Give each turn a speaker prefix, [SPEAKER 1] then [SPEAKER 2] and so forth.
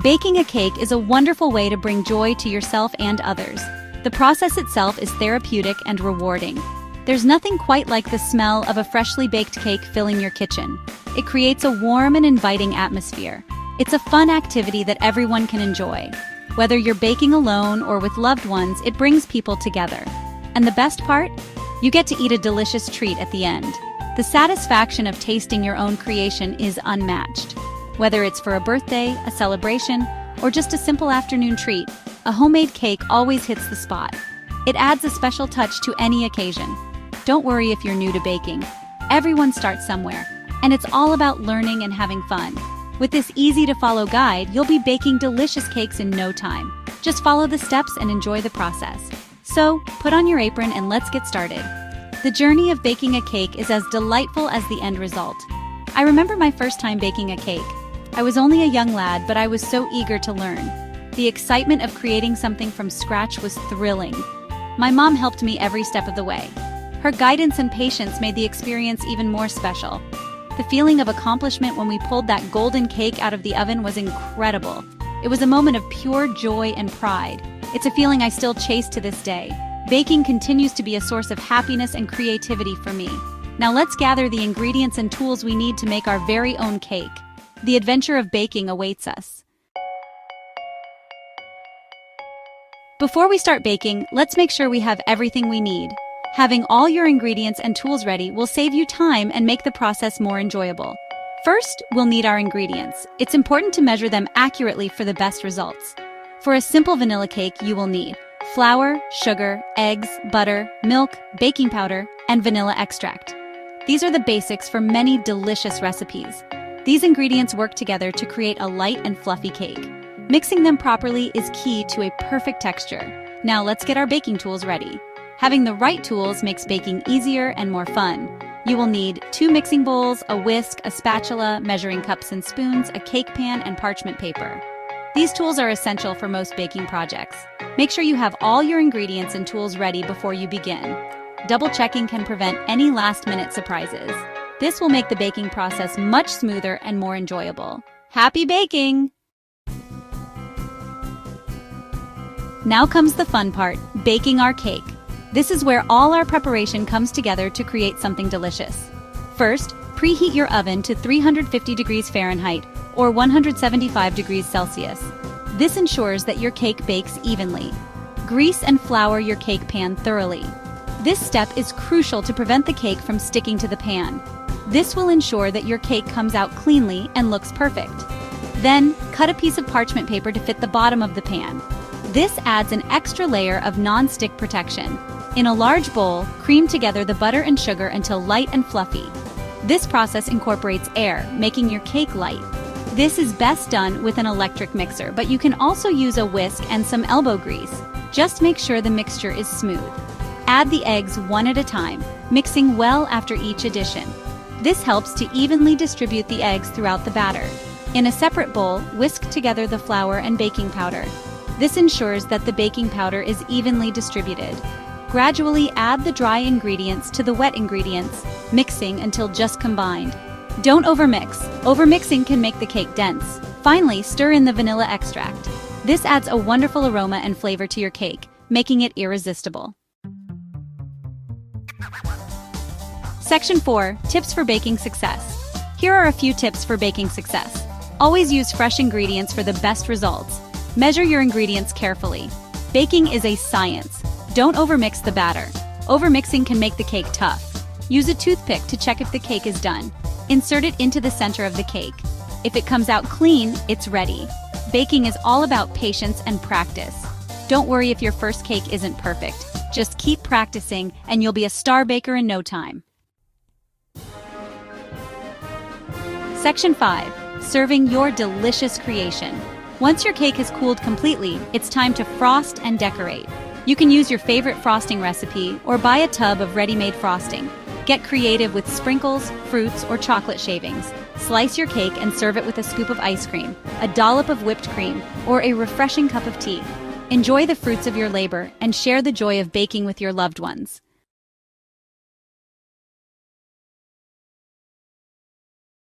[SPEAKER 1] Baking a cake is a wonderful way to bring joy to yourself and others. The process itself is therapeutic and rewarding. There's nothing quite like the smell of a freshly baked cake filling your kitchen. It creates a warm and inviting atmosphere. It's a fun activity that everyone can enjoy. Whether you're baking alone or with loved ones, it brings people together. And the best part? You get to eat a delicious treat at the end. The satisfaction of tasting your own creation is unmatched. Whether it's for a birthday, a celebration, or just a simple afternoon treat, a homemade cake always hits the spot. It adds a special touch to any occasion. Don't worry if you're new to baking. Everyone starts somewhere, and it's all about learning and having fun. With this easy-to-follow guide, you'll be baking delicious cakes in no time. Just follow the steps and enjoy the process. So, put on your apron and let's get started. The journey of baking a cake is as delightful as the end result. I remember my first time baking a cake. I was only a young lad, but I was so eager to learn. The excitement of creating something from scratch was thrilling. My mom helped me every step of the way. Her guidance and patience made the experience even more special. The feeling of accomplishment when we pulled that golden cake out of the oven was incredible. It was a moment of pure joy and pride. It's a feeling I still chase to this day. Baking continues to be a source of happiness and creativity for me. Now let's gather the ingredients and tools we need to make our very own cake. The adventure of baking awaits us. Before we start baking, let's make sure we have everything we need. Having all your ingredients and tools ready will save you time and make the process more enjoyable. First, we'll need our ingredients. It's important to measure them accurately for the best results. For a simple vanilla cake, you will need flour, sugar, eggs, butter, milk, baking powder, and vanilla extract. These are the basics for many delicious recipes. These ingredients work together to create a light and fluffy cake. Mixing them properly is key to a perfect texture. Now let's get our baking tools ready. Having the right tools makes baking easier and more fun. You will need 2 mixing bowls, a whisk, a spatula, measuring cups and spoons, a cake pan, and parchment paper. These tools are essential for most baking projects. Make sure you have all your ingredients and tools ready before you begin. Double-checking can prevent any last-minute surprises. This will make the baking process much smoother and more enjoyable. Happy baking! Now comes the fun part, baking our cake. This is where all our preparation comes together to create something delicious. First, preheat your oven to 350 degrees Fahrenheit or 175 degrees Celsius. This ensures that your cake bakes evenly. Grease and flour your cake pan thoroughly. This step is crucial to prevent the cake from sticking to the pan. This will ensure that your cake comes out cleanly and looks perfect. Then, cut a piece of parchment paper to fit the bottom of the pan. This adds an extra layer of non-stick protection. In a large bowl, cream together the butter and sugar until light and fluffy. This process incorporates air, making your cake light. This is best done with an electric mixer, but you can also use a whisk and some elbow grease. Just make sure the mixture is smooth. Add the eggs one at a time, mixing well after each addition. This helps to evenly distribute the eggs throughout the batter. In a separate bowl, whisk together the flour and baking powder. This ensures that the baking powder is evenly distributed. Gradually add the dry ingredients to the wet ingredients, mixing until just combined. Don't overmix. Overmixing can make the cake dense. Finally, stir in the vanilla extract. This adds a wonderful aroma and flavor to your cake, making it irresistible. Section 4. Tips for baking success. Here are a few tips for baking success. Always use fresh ingredients for the best results. Measure your ingredients carefully. Baking is a science. Don't overmix the batter. Overmixing can make the cake tough. Use a toothpick to check if the cake is done. Insert it into the center of the cake. If it comes out clean, it's ready. Baking is all about patience and practice. Don't worry if your first cake isn't perfect. Just keep practicing and you'll be a star baker in no time. Section 5. Serving your delicious creation. Once your cake has cooled completely, it's time to frost and decorate. You can use your favorite frosting recipe or buy a tub of ready-made frosting. Get creative with sprinkles, fruits, or chocolate shavings. Slice your cake and serve it with a scoop of ice cream, a dollop of whipped cream, or a refreshing cup of tea. Enjoy the fruits of your labor and share the joy of baking with your loved ones.